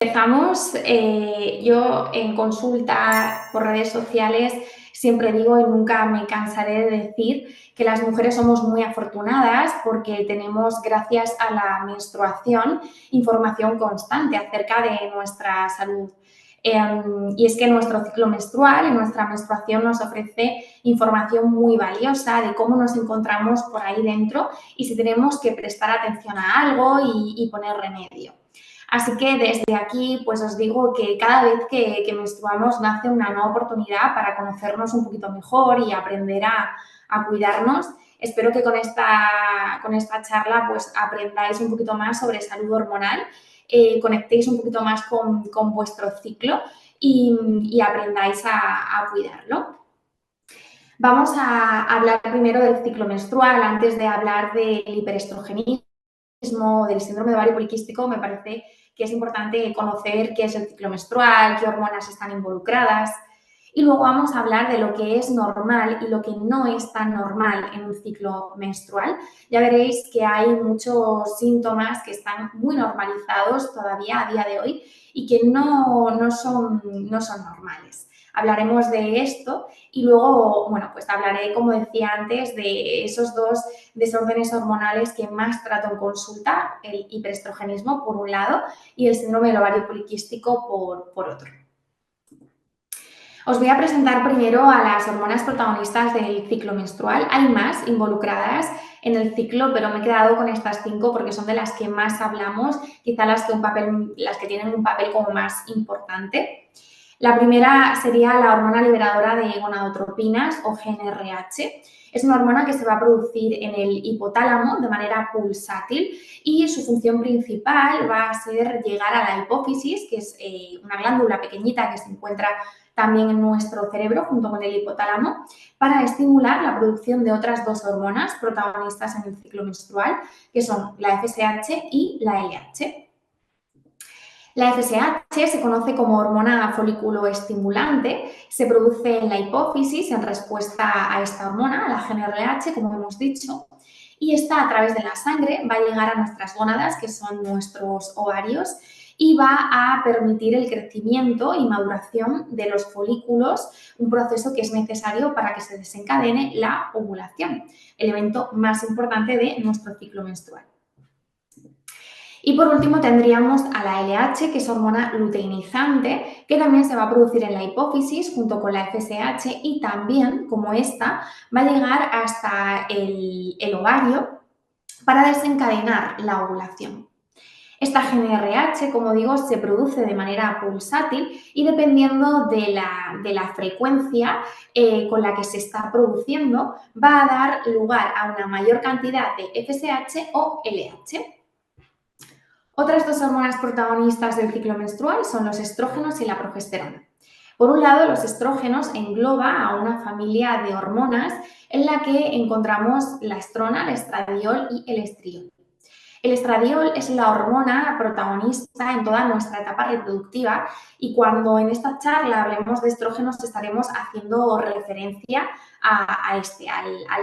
Empezamos, yo en consulta por redes sociales siempre digo y nunca me cansaré de decir que las mujeres somos muy afortunadas porque tenemos, gracias a la menstruación, información constante acerca de nuestra salud. Y es que nuestro ciclo menstrual y nuestra menstruación nos ofrece información muy valiosa de cómo nos encontramos por ahí dentro y si tenemos que prestar atención a algo y poner remedio. Así que desde aquí, pues os digo que cada vez que menstruamos nace una nueva oportunidad para conocernos un poquito mejor y aprender a cuidarnos. Espero que con esta charla pues aprendáis un poquito más sobre salud hormonal, conectéis un poquito más con vuestro ciclo y aprendáis a cuidarlo. Vamos a hablar primero del ciclo menstrual antes de hablar del hiperestrogenismo, del síndrome de ovario poliquístico. Me parece que es importante conocer qué es el ciclo menstrual, qué hormonas están involucradas. Y luego vamos a hablar de lo que es normal y lo que no es tan normal en un ciclo menstrual. Ya veréis que hay muchos síntomas que están muy normalizados todavía a día de hoy y que no son normales. Hablaremos de esto y luego, bueno, pues hablaré, como decía antes, de esos dos desórdenes hormonales que más trato en consulta, el hiperestrogenismo por un lado y el síndrome del ovario poliquístico por otro. Os voy a presentar primero a las hormonas protagonistas del ciclo menstrual. Hay más involucradas en el ciclo, pero me he quedado con estas 5 porque son de las que más hablamos, quizá las que tienen un papel como más importante. La primera sería la hormona liberadora de gonadotropinas o GnRH. Es una hormona que se va a producir en el hipotálamo de manera pulsátil y su función principal va a ser llegar a la hipófisis, que es una glándula pequeñita que se encuentra también en nuestro cerebro junto con el hipotálamo, para estimular la producción de otras 2 hormonas protagonistas en el ciclo menstrual, que son la FSH y la LH. La FSH se conoce como hormona folículo estimulante, se produce en la hipófisis en respuesta a esta hormona, a la GnRH, como hemos dicho, y esta a través de la sangre va a llegar a nuestras gónadas, que son nuestros ovarios, y va a permitir el crecimiento y maduración de los folículos, un proceso que es necesario para que se desencadene la ovulación, el evento más importante de nuestro ciclo menstrual. Y por último tendríamos a la LH, que es hormona luteinizante, que también se va a producir en la hipófisis junto con la FSH y también, como esta, va a llegar hasta el ovario para desencadenar la ovulación. Esta GnRH, como digo, se produce de manera pulsátil y dependiendo de la frecuencia con la que se está produciendo, va a dar lugar a una mayor cantidad de FSH o LH. Otras 2 hormonas protagonistas del ciclo menstrual son los estrógenos y la progesterona. Por un lado, los estrógenos engloba a una familia de hormonas en la que encontramos la estrona, el estradiol y el estriol. El estradiol es la hormona protagonista en toda nuestra etapa reproductiva y cuando en esta charla hablemos de estrógenos estaremos haciendo referencia al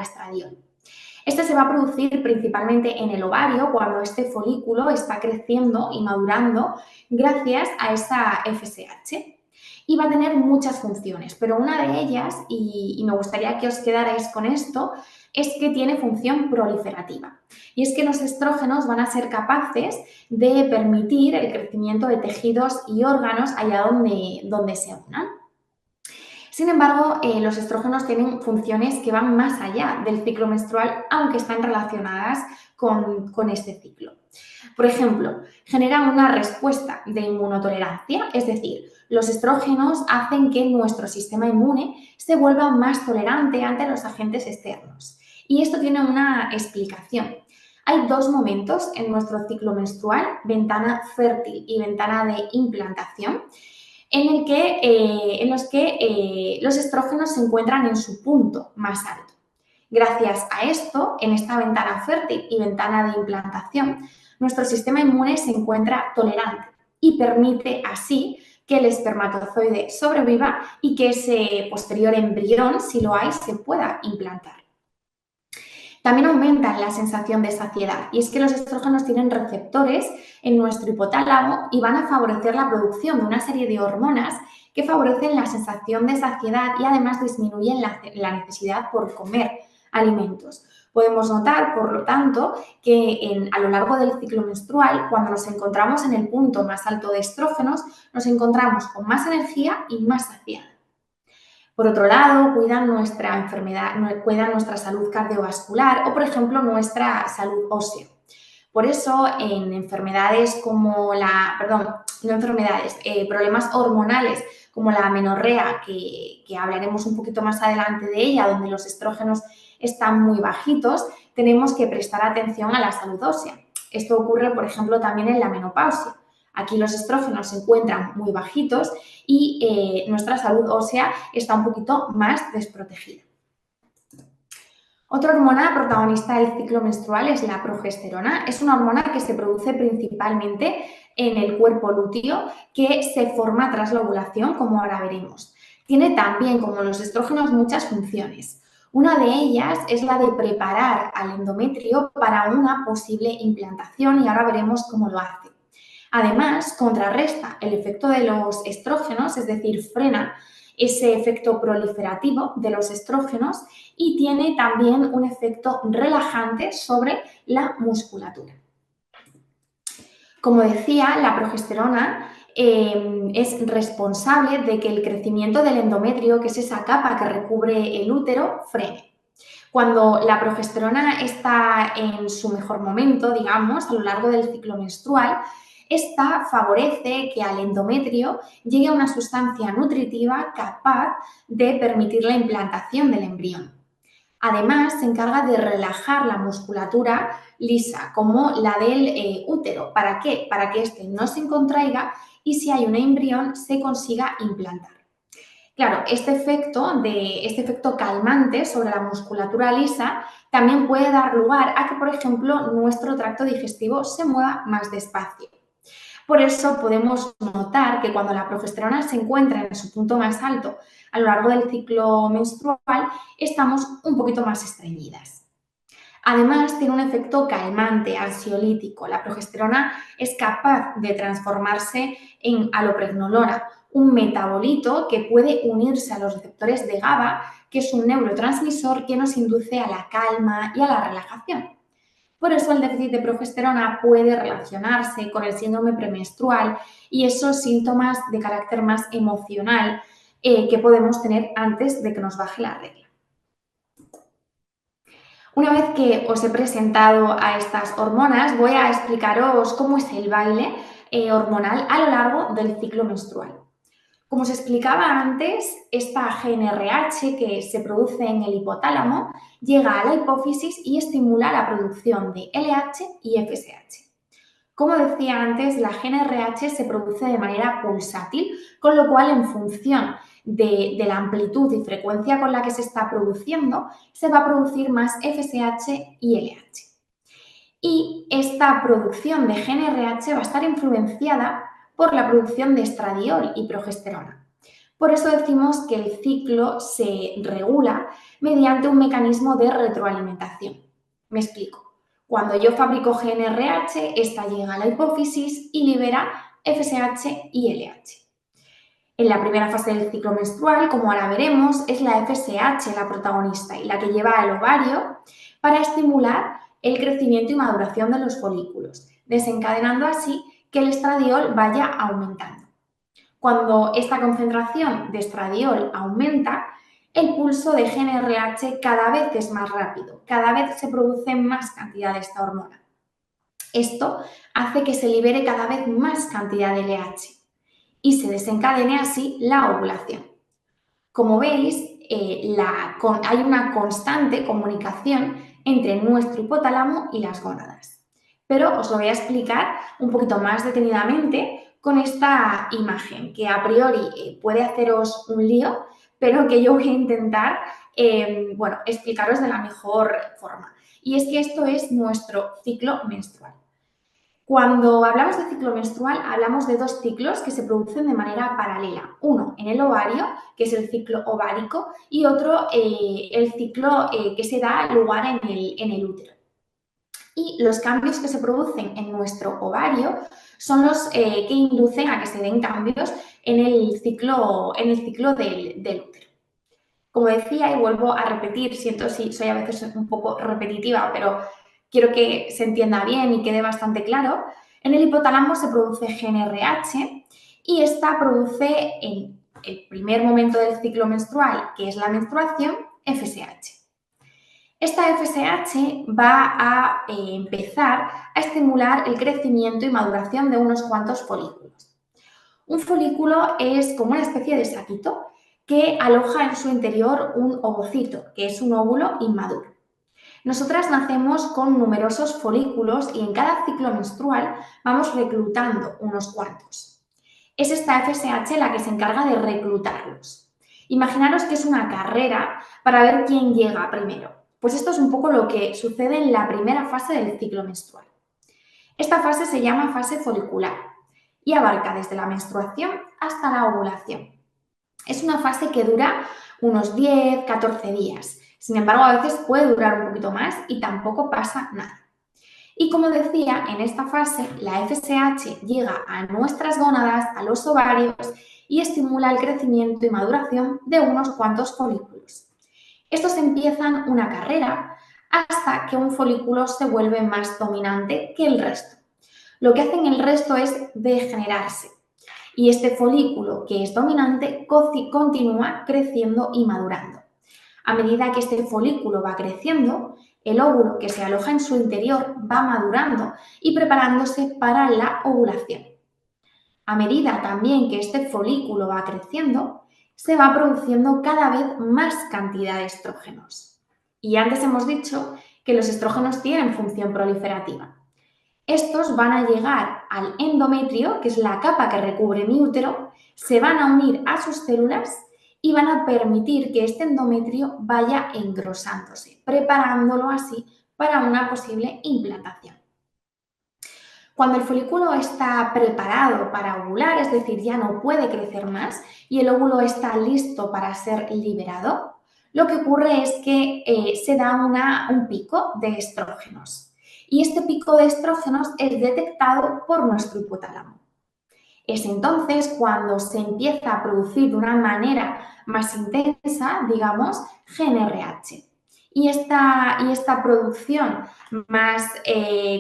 estradiol. Este se va a producir principalmente en el ovario cuando este folículo está creciendo y madurando gracias a esa FSH. Y va a tener muchas funciones, pero una de ellas, y me gustaría que os quedarais con esto, es que tiene función proliferativa. Y es que los estrógenos van a ser capaces de permitir el crecimiento de tejidos y órganos allá donde se unan. Sin embargo, los estrógenos tienen funciones que van más allá del ciclo menstrual, aunque están relacionadas con este ciclo. Por ejemplo, generan una respuesta de inmunotolerancia, es decir, los estrógenos hacen que nuestro sistema inmune se vuelva más tolerante ante los agentes externos. Y esto tiene una explicación. Hay 2 momentos en nuestro ciclo menstrual, ventana fértil y ventana de implantación, en los que los estrógenos se encuentran en su punto más alto. Gracias a esto, en esta ventana fértil y ventana de implantación, nuestro sistema inmune se encuentra tolerante y permite así que el espermatozoide sobreviva y que ese posterior embrión, si lo hay, se pueda implantar. También aumentan la sensación de saciedad y es que los estrógenos tienen receptores en nuestro hipotálamo y van a favorecer la producción de una serie de hormonas que favorecen la sensación de saciedad y además disminuyen la necesidad por comer alimentos. Podemos notar, por lo tanto, que a lo largo del ciclo menstrual, cuando nos encontramos en el punto más alto de estrógenos, nos encontramos con más energía y más saciedad. Por otro lado, cuidan nuestra enfermedad, cuidan nuestra salud cardiovascular o, por ejemplo, nuestra salud ósea. Por eso, en enfermedades como problemas hormonales como la amenorrea, que hablaremos un poquito más adelante de ella, donde los estrógenos están muy bajitos, tenemos que prestar atención a la salud ósea. Esto ocurre, por ejemplo, también en la menopausia. Aquí los estrógenos se encuentran muy bajitos y nuestra salud ósea está un poquito más desprotegida. Otra hormona protagonista del ciclo menstrual es la progesterona. Es una hormona que se produce principalmente en el cuerpo lúteo, que se forma tras la ovulación, como ahora veremos. Tiene también, como los estrógenos, muchas funciones. Una de ellas es la de preparar al endometrio para una posible implantación y ahora veremos cómo lo hace. Además, contrarresta el efecto de los estrógenos, es decir, frena ese efecto proliferativo de los estrógenos y tiene también un efecto relajante sobre la musculatura. Como decía, la progesterona es responsable de que el crecimiento del endometrio, que es esa capa que recubre el útero, frene. Cuando la progesterona está en su mejor momento, digamos, a lo largo del ciclo menstrual, esta favorece que al endometrio llegue una sustancia nutritiva capaz de permitir la implantación del embrión. Además, se encarga de relajar la musculatura lisa, como la del útero. ¿Para qué? Para que éste no se contraiga y si hay un embrión se consiga implantar. Claro, este efecto calmante sobre la musculatura lisa también puede dar lugar a que, por ejemplo, nuestro tracto digestivo se mueva más despacio. Por eso podemos notar que cuando la progesterona se encuentra en su punto más alto a lo largo del ciclo menstrual, estamos un poquito más estreñidas. Además, tiene un efecto calmante, ansiolítico. La progesterona es capaz de transformarse en alopregnolona, un metabolito que puede unirse a los receptores de GABA, que es un neurotransmisor que nos induce a la calma y a la relajación. Por eso el déficit de progesterona puede relacionarse con el síndrome premenstrual y esos síntomas de carácter más emocional que podemos tener antes de que nos baje la regla. Una vez que os he presentado a estas hormonas, voy a explicaros cómo es el baile hormonal a lo largo del ciclo menstrual. Como os explicaba antes, esta GnRH que se produce en el hipotálamo llega a la hipófisis y estimula la producción de LH y FSH. Como decía antes, la GnRH se produce de manera pulsátil, con lo cual en función de la amplitud y frecuencia con la que se está produciendo, se va a producir más FSH y LH. Y esta producción de GnRH va a estar influenciada por la producción de estradiol y progesterona. Por eso decimos que el ciclo se regula mediante un mecanismo de retroalimentación. Me explico. Cuando yo fabrico GnRH, esta llega a la hipófisis y libera FSH y LH. En la primera fase del ciclo menstrual, como ahora veremos, es la FSH la protagonista y la que lleva al ovario para estimular el crecimiento y maduración de los folículos, desencadenando así que el estradiol vaya aumentando. Cuando esta concentración de estradiol aumenta, el pulso de GnRH cada vez es más rápido, cada vez se produce más cantidad de esta hormona. Esto hace que se libere cada vez más cantidad de LH y se desencadene así la ovulación. Como veis, hay una constante comunicación entre nuestro hipotálamo y las gónadas. Pero os lo voy a explicar un poquito más detenidamente con esta imagen, que a priori puede haceros un lío, pero que yo voy a intentar explicaros de la mejor forma. Y es que esto es nuestro ciclo menstrual. Cuando hablamos de ciclo menstrual, hablamos de dos ciclos que se producen de manera paralela. Uno en el ovario, que es el ciclo ovárico, y otro el ciclo que se da lugar en el útero. Y los cambios que se producen en nuestro ovario son los que inducen a que se den cambios en el ciclo del útero. Como decía, y vuelvo a repetir, siento si soy a veces un poco repetitiva, pero quiero que se entienda bien y quede bastante claro, en el hipotálamo se produce GnRH y esta produce en el primer momento del ciclo menstrual, que es la menstruación, FSH. Esta FSH va a empezar a estimular el crecimiento y maduración de unos cuantos folículos. Un folículo es como una especie de saquito que aloja en su interior un ovocito, que es un óvulo inmaduro. Nosotras nacemos con numerosos folículos y en cada ciclo menstrual vamos reclutando unos cuantos. Es esta FSH la que se encarga de reclutarlos. Imaginaros que es una carrera para ver quién llega primero. Pues esto es un poco lo que sucede en la primera fase del ciclo menstrual. Esta fase se llama fase folicular y abarca desde la menstruación hasta la ovulación. Es una fase que dura unos 10, 14 días. Sin embargo, a veces puede durar un poquito más y tampoco pasa nada. Y como decía, en esta fase la FSH llega a nuestras gónadas, a los ovarios y estimula el crecimiento y maduración de unos cuantos folículos. Estos empiezan una carrera hasta que un folículo se vuelve más dominante que el resto. Lo que hacen el resto es degenerarse y este folículo que es dominante continúa creciendo y madurando. A medida que este folículo va creciendo, el óvulo que se aloja en su interior va madurando y preparándose para la ovulación. A medida también que este folículo va creciendo, se va produciendo cada vez más cantidad de estrógenos. Y antes hemos dicho que los estrógenos tienen función proliferativa. Estos van a llegar al endometrio, que es la capa que recubre mi útero, se van a unir a sus células y van a permitir que este endometrio vaya engrosándose, preparándolo así para una posible implantación. Cuando el folículo está preparado para ovular, es decir, ya no puede crecer más y el óvulo está listo para ser liberado, lo que ocurre es que se da un pico de estrógenos. Y este pico de estrógenos es detectado por nuestro hipotálamo. Es entonces cuando se empieza a producir de una manera más intensa, digamos, GnRH. Y esta producción más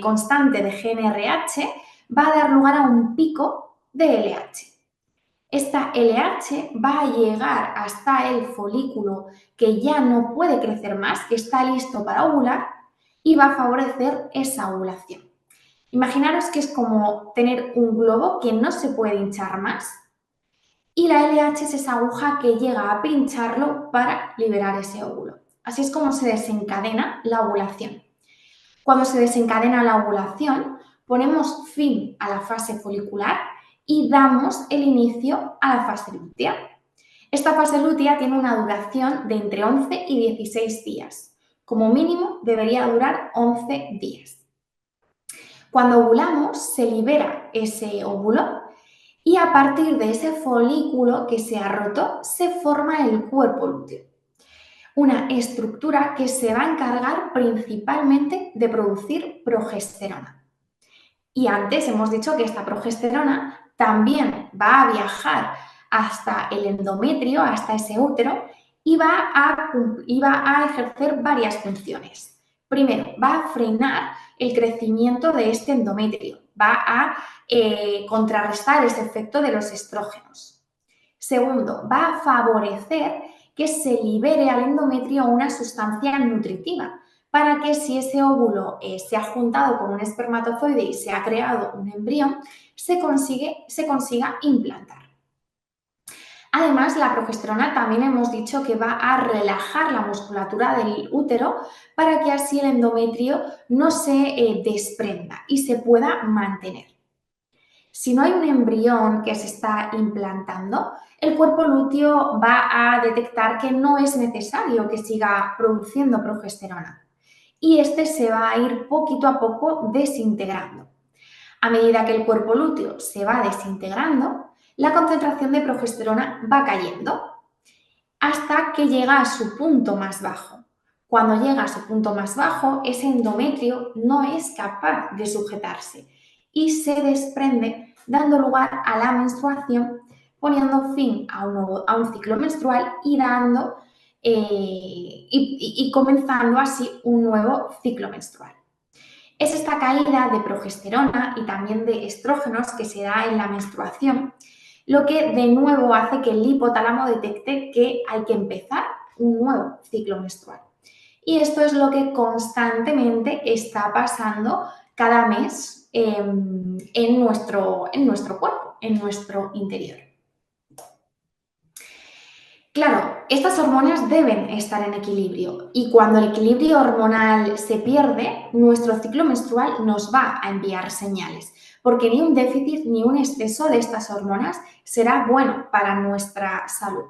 constante de GnRH va a dar lugar a un pico de LH. Esta LH va a llegar hasta el folículo que ya no puede crecer más, que está listo para ovular y va a favorecer esa ovulación. Imaginaros que es como tener un globo que no se puede hinchar más y la LH es esa aguja que llega a pincharlo para liberar ese óvulo. Así es como se desencadena la ovulación. Cuando se desencadena la ovulación, ponemos fin a la fase folicular y damos el inicio a la fase lútea. Esta fase lútea tiene una duración de entre 11 y 16 días. Como mínimo debería durar 11 días. Cuando ovulamos, se libera ese óvulo y a partir de ese folículo que se ha roto, se forma el cuerpo lúteo. Una estructura que se va a encargar principalmente de producir progesterona. Y antes hemos dicho que esta progesterona también va a viajar hasta el endometrio, hasta ese útero, y va a ejercer varias funciones. Primero, va a frenar el crecimiento de este endometrio, va a contrarrestar ese efecto de los estrógenos. Segundo, va a favorecer que se libere al endometrio una sustancia nutritiva para que si ese óvulo se ha juntado con un espermatozoide y se ha creado un embrión, se consiga implantar. Además, la progesterona también hemos dicho que va a relajar la musculatura del útero para que así el endometrio no se desprenda y se pueda mantener. Si no hay un embrión que se está implantando, el cuerpo lúteo va a detectar que no es necesario que siga produciendo progesterona y este se va a ir poquito a poco desintegrando. A medida que el cuerpo lúteo se va desintegrando, la concentración de progesterona va cayendo hasta que llega a su punto más bajo. Cuando llega a su punto más bajo, ese endometrio no es capaz de sujetarse y se desprende, dando lugar a la menstruación, poniendo fin a un ciclo menstrual y comenzando así un nuevo ciclo menstrual. Es esta caída de progesterona y también de estrógenos que se da en la menstruación lo que de nuevo hace que el hipotálamo detecte que hay que empezar un nuevo ciclo menstrual. Y esto es lo que constantemente está pasando cada mes en nuestro cuerpo, en nuestro interior. Claro, estas hormonas deben estar en equilibrio y cuando el equilibrio hormonal se pierde, nuestro ciclo menstrual nos va a enviar señales, porque ni un déficit ni un exceso de estas hormonas será bueno para nuestra salud.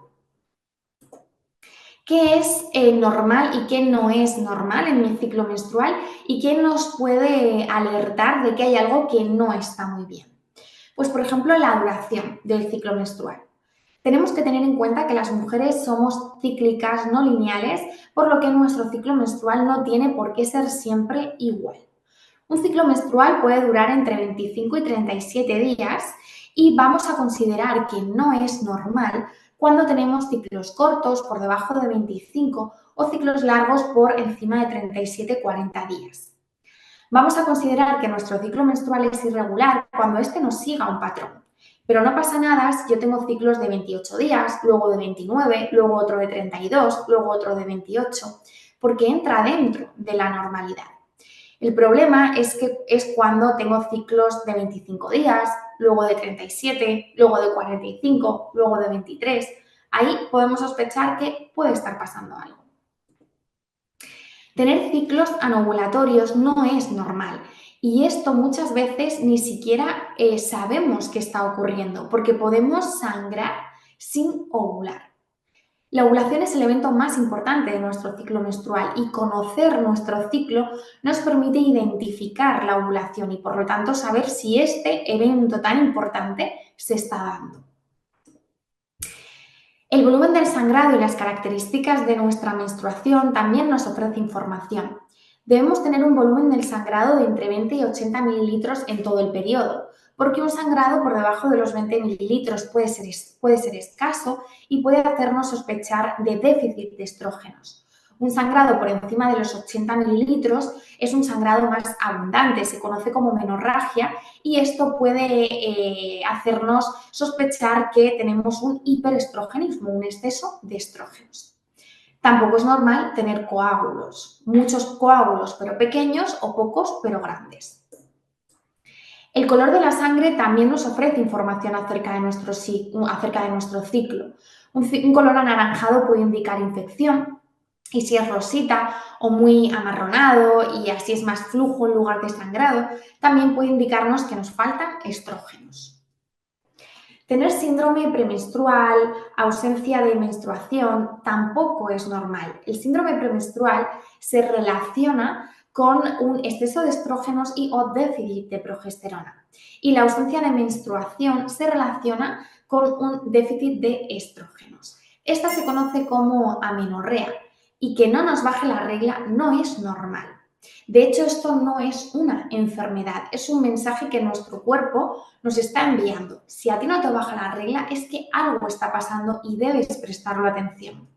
¿Qué es normal y qué no es normal en mi ciclo menstrual y qué nos puede alertar de que hay algo que no está muy bien? Pues, por ejemplo, la duración del ciclo menstrual. Tenemos que tener en cuenta que las mujeres somos cíclicas, no lineales, por lo que nuestro ciclo menstrual no tiene por qué ser siempre igual. Un ciclo menstrual puede durar entre 25 y 37 días y vamos a considerar que no es normal cuando tenemos ciclos cortos por debajo de 25 o ciclos largos por encima de 37-40 días. Vamos a considerar que nuestro ciclo menstrual es irregular cuando este no siga un patrón. Pero no pasa nada si yo tengo ciclos de 28 días, luego de 29, luego otro de 32, luego otro de 28, porque entra dentro de la normalidad. El problema es cuando tengo ciclos de 25 días, luego de 37, luego de 45, luego de 23. Ahí podemos sospechar que puede estar pasando algo. Tener ciclos anovulatorios no es normal y esto muchas veces ni siquiera sabemos qué está ocurriendo porque podemos sangrar sin ovular. La ovulación es el evento más importante de nuestro ciclo menstrual y conocer nuestro ciclo nos permite identificar la ovulación y por lo tanto saber si este evento tan importante se está dando. El volumen del sangrado y las características de nuestra menstruación también nos ofrece información. Debemos tener un volumen del sangrado de entre 20 y 80 mililitros en todo el periodo, porque un sangrado por debajo de los 20 mililitros puede ser escaso y puede hacernos sospechar de déficit de estrógenos. Un sangrado por encima de los 80 mililitros es un sangrado más abundante, se conoce como menorragia y esto puede hacernos sospechar que tenemos un hiperestrogenismo, un exceso de estrógenos. Tampoco es normal tener coágulos, muchos coágulos pero pequeños o pocos pero grandes. El color de la sangre también nos ofrece información acerca de nuestro ciclo. Un color anaranjado puede indicar infección y si es rosita o muy amarronado y así es más flujo en lugar de sangrado, también puede indicarnos que nos faltan estrógenos. Tener síndrome premenstrual, ausencia de menstruación, tampoco es normal. El síndrome premenstrual se relaciona con un exceso de estrógenos y o déficit de progesterona. Y la ausencia de menstruación se relaciona con un déficit de estrógenos. Esta se conoce como amenorrea y que no nos baje la regla no es normal. De hecho, esto no es una enfermedad, es un mensaje que nuestro cuerpo nos está enviando. Si a ti no te baja la regla, es que algo está pasando y debes prestarle atención.